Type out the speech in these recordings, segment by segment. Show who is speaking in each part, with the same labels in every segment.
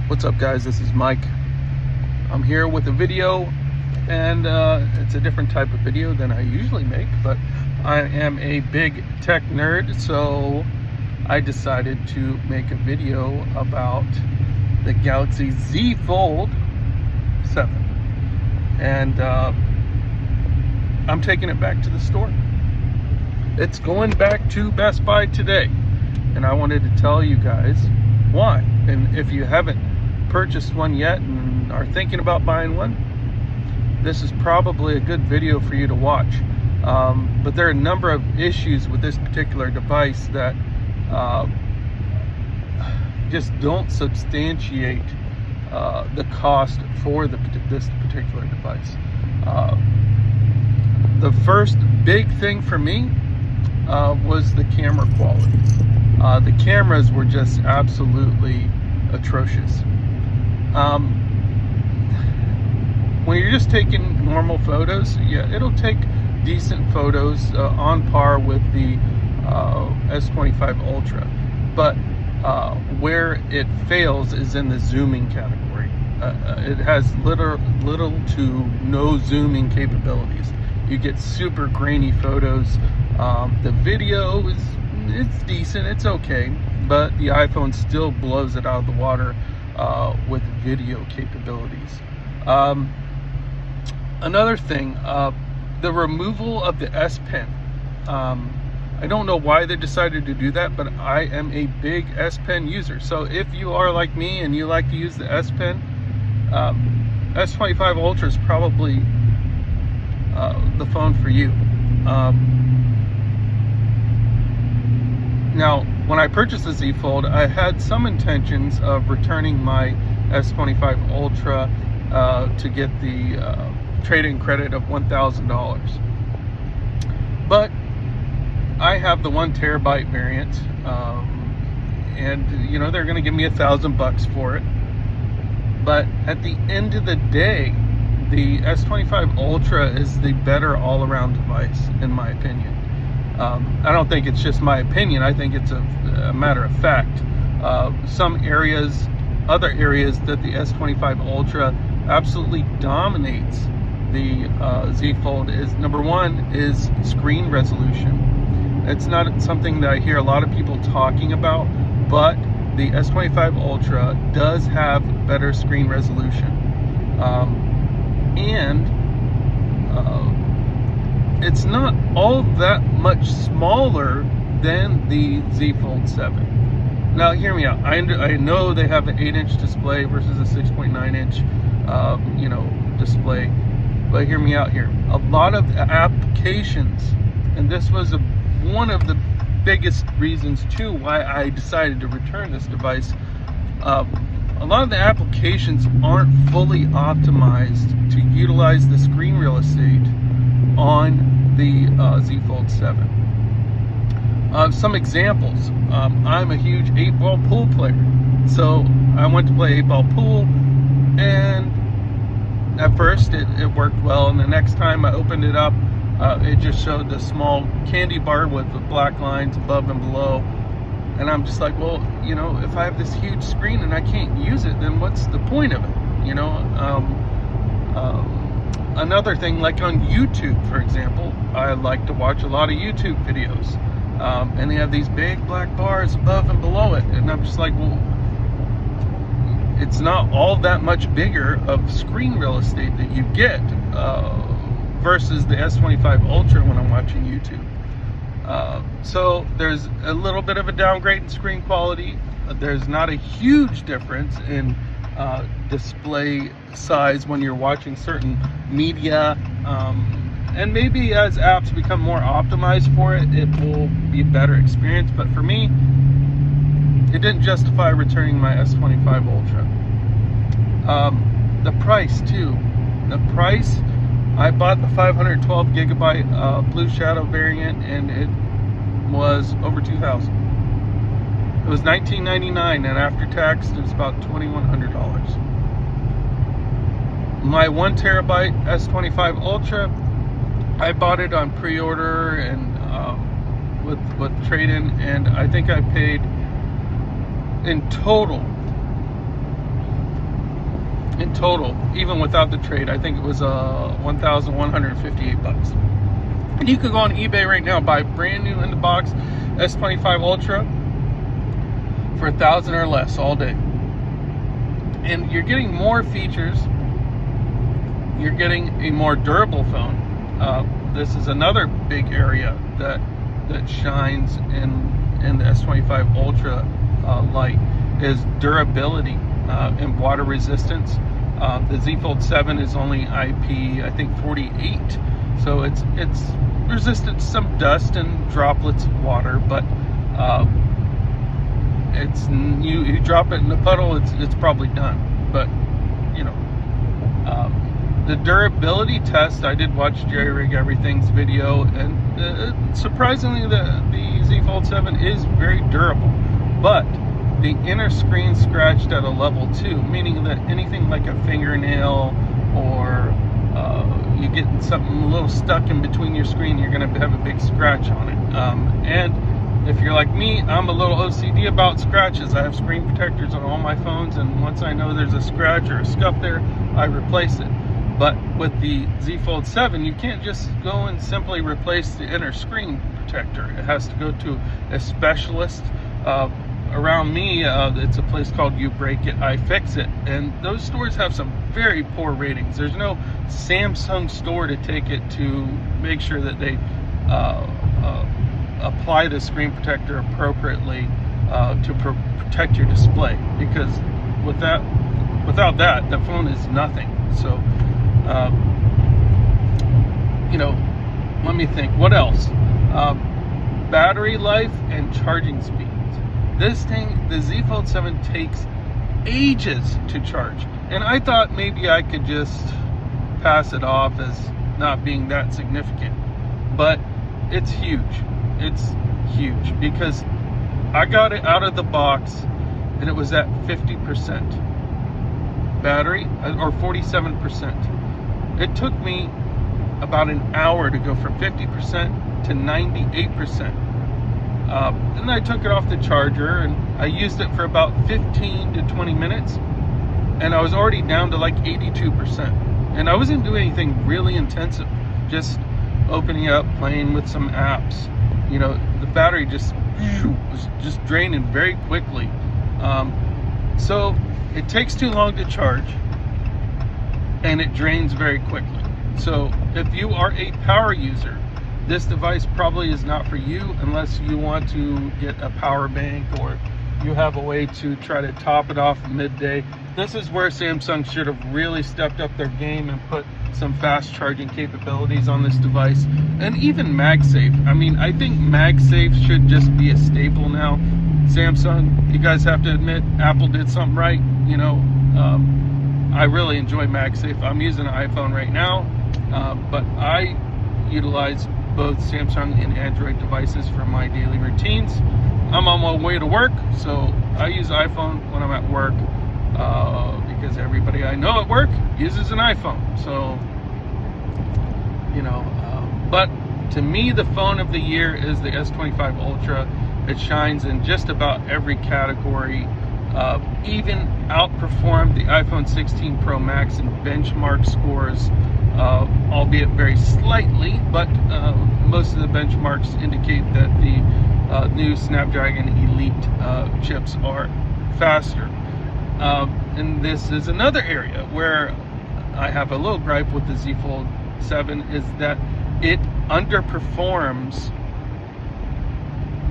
Speaker 1: What's up, guys? This is Mike. I'm here with a video, and it's a different type of video than I usually make, but I am a big tech nerd, so I decided to make a video about the Galaxy Z Fold 7. And I'm taking it back to the store. It's going back to Best Buy today, and I wanted to tell you guys why. And if you haven't purchased one yet and are thinking about buying one, this is probably a good video for you to watch. But there are a number of issues with this particular device that just don't substantiate the cost for this particular device. The first big thing for me was the camera quality. The cameras were just absolutely atrocious. When you're just taking normal photos, yeah, it'll take decent photos on par with the S25 Ultra, but where it fails is in the zooming category. It has little to no zooming capabilities. You get super grainy photos. The video it's decent, it's okay, but the iPhone still blows it out of the water with video capabilities. Another thing, the removal of the S Pen. I don't know why they decided to do that, but I am a big S Pen user. So if you are like me and you like to use the S Pen, S25 Ultra is probably the phone for you. Now, when I purchased the Z Fold, I had some intentions of returning my S25 Ultra to get the trade-in credit of $1,000. But I have the 1 terabyte variant, and you know they're going to give me $1,000 for it. But at the end of the day, the S25 Ultra is the better all-around device, in my opinion. I don't think it's just my opinion. I think it's a matter of fact. Other areas that the S25 Ultra absolutely dominates the Z Fold is, number one, is screen resolution. It's not something that I hear a lot of people talking about, but the S25 Ultra does have better screen resolution. It's not all that much smaller than the Z Fold 7. Now, hear me out. I know they have an 8-inch display versus a 6.9-inch, display. But hear me out here. A lot of applications, and this was one of the biggest reasons too why I decided to return this device. A lot of the applications aren't fully optimized to utilize the screen real estate on the Z Fold 7. Some examples. I'm a huge 8-ball pool player, so I went to play 8-ball pool, and at first it worked well, and the next time I opened it up, it just showed the small candy bar with the black lines above and below. And I'm just like, well, if I have this huge screen and I can't use it, then what's the point of it? Another thing, like on YouTube, for example, I like to watch a lot of YouTube videos, and they have these big black bars above and below it, and I'm just like, well, it's not all that much bigger of screen real estate that you get versus the S25 Ultra when I'm watching YouTube. So there's a little bit of a downgrade in screen quality. There's not a huge difference in display size when you're watching certain media, and maybe as apps become more optimized for it, it will be a better experience. But for me, it didn't justify returning my S25 Ultra. The price too. The price, I bought the 512 gigabyte Blue Shadow variant, and it was over $2,000. It was $19.99, and after tax, it was about $2,100. My 1 terabyte S25 Ultra, I bought it on pre-order and with trade-in, and I think I paid in total in total, even without the trade. I think it was $1,158. And you could go on eBay right now, buy brand new in the box S25 Ultra for $1,000 or less all day. And you're getting more features. You're getting a more durable phone. This is another big area that shines in the S25 Ultra light, is durability and water resistance. The Z Fold 7 is only IP, I think, 48, so it's resistant to some dust and droplets of water, but it's you drop it in a puddle, it's probably done. But you know, the durability test, I did watch Jerry Rig Everything's video, and surprisingly the Z Fold 7 is very durable, but the inner screen scratched at a level 2, meaning that anything like a fingernail or you get something a little stuck in between your screen, you're going to have a big scratch on it. And if you're like me, I'm a little OCD about scratches. I have screen protectors on all my phones, and once I know there's a scratch or a scuff there, I replace it. But with the Z Fold 7, you can't just go and simply replace the inner screen protector. It has to go to a specialist. Around me, it's a place called You Break It, I Fix It, and those stores have some very poor ratings. There's no Samsung store to take it to make sure that they apply the screen protector appropriately to protect your display, because without that, the phone is nothing. So you know, let me think, what else? Battery life and charging speeds. This thing, the Z Fold 7, takes ages to charge, and I thought maybe I could just pass it off as not being that significant, but it's huge. It's huge, because I got it out of the box and it was at 50% battery, or 47%. It took me about an hour to go from 50% to 98%. And I took it off the charger and I used it for about 15 to 20 minutes, and I was already down to like 82%. And I wasn't doing anything really intensive, just opening up, playing with some apps. You know, the battery was just draining very quickly. So it takes too long to charge, and it drains very quickly. So if you are a power user, this device probably is not for you, unless you want to get a power bank or you have a way to try to top it off midday. This is where Samsung should have really stepped up their game and put some fast charging capabilities on this device. And even MagSafe. I mean, I think MagSafe should just be a staple now. Samsung, you guys have to admit, Apple did something right. You know, I really enjoy MagSafe. I'm using an iPhone right now, but I utilize both Samsung and Android devices for my daily routines. I'm on my way to work, so I use iPhone when I'm at work, because everybody I know at work uses an iPhone. So, you know, but to me, the phone of the year is the S25 Ultra. It shines in just about every category, even outperformed the iPhone 16 Pro Max in benchmark scores, albeit very slightly, but most of the benchmarks indicate that the new Snapdragon Elite chips are faster. And this is another area where I have a little gripe with the Z Fold 7, is that it underperforms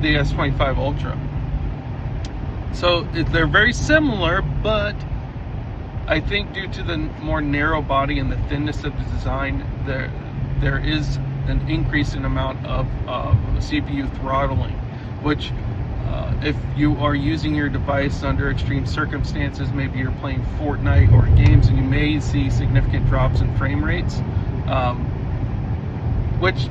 Speaker 1: the S25 Ultra. So they're very similar, but I think due to the more narrow body and the thinness of the design, there is an increasing amount of CPU throttling, which if you are using your device under extreme circumstances, maybe you're playing Fortnite or games, and you may see significant drops in frame rates, which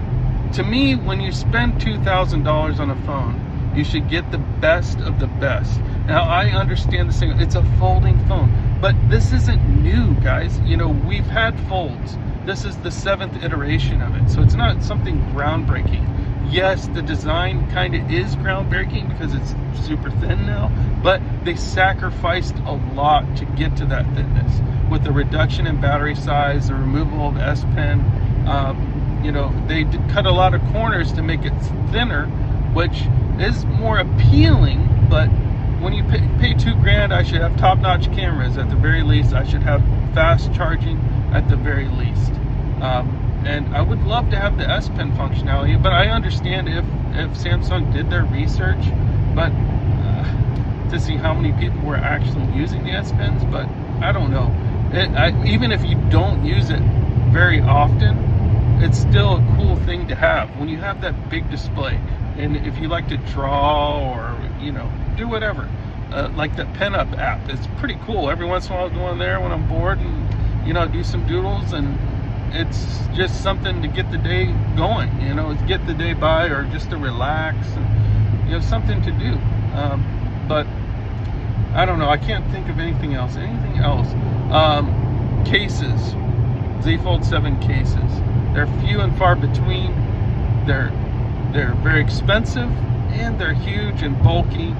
Speaker 1: to me, when you spend $2,000 on a phone, you should get the best of the best. Now, I understand the thing, it's a folding phone, but this isn't new, guys. You know, we've had folds. This is the 7th iteration of it, so it's not something groundbreaking. Yes, the design kind of is groundbreaking because it's super thin now, but they sacrificed a lot to get to that thinness. with the reduction in battery size, the removal of S Pen. You know, they cut a lot of corners to make it thinner, which is more appealing. But when you pay $2,000, I should have top-notch cameras at the very least. I should have fast charging at the very least. And I would love to have the S Pen functionality, but I understand if Samsung did their research, but to see how many people were actually using the S Pens. But I don't know. Even if you don't use it very often, it's still a cool thing to have when you have that big display. And if you like to draw or, you know, do whatever, like the PenUp app, it's pretty cool. Every once in a while I'll go in there when I'm bored and, you know, do some doodles, and it's just something to get the day going, you know, get the day by, or just to relax and, you know, something to do. But I don't know, I can't think of anything else. Cases, Z Fold 7 cases. They're few and far between. They're very expensive, and they're huge and bulky.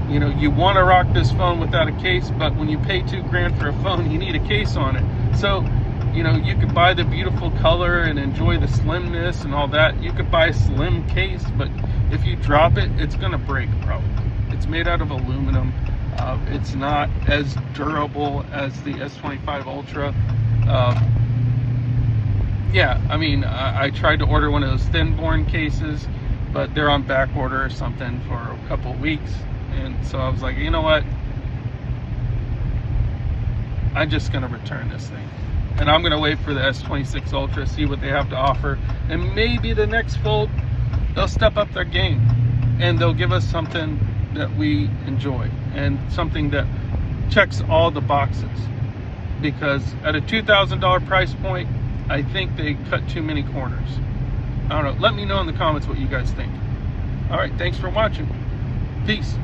Speaker 1: You know, you want to rock this phone without a case, but when you pay $2,000 for a phone, you need a case on it. So, you know, you could buy the beautiful color and enjoy the slimness and all that. You could buy a slim case, but if you drop it, it's gonna break probably. It's made out of aluminum. It's not as durable as the S25 Ultra. Yeah, I mean, I tried to order one of those thin-born cases, but they're on back order or something for a couple of weeks. And so I was like, you know what? I'm just going to return this thing. And I'm going to wait for the S26 Ultra, see what they have to offer. And maybe the next Fold, they'll step up their game. And they'll give us something that we enjoy. And something that checks all the boxes. Because at a $2,000 price point, I think they cut too many corners. I don't know. Let me know in the comments what you guys think. All right, thanks for watching. Peace.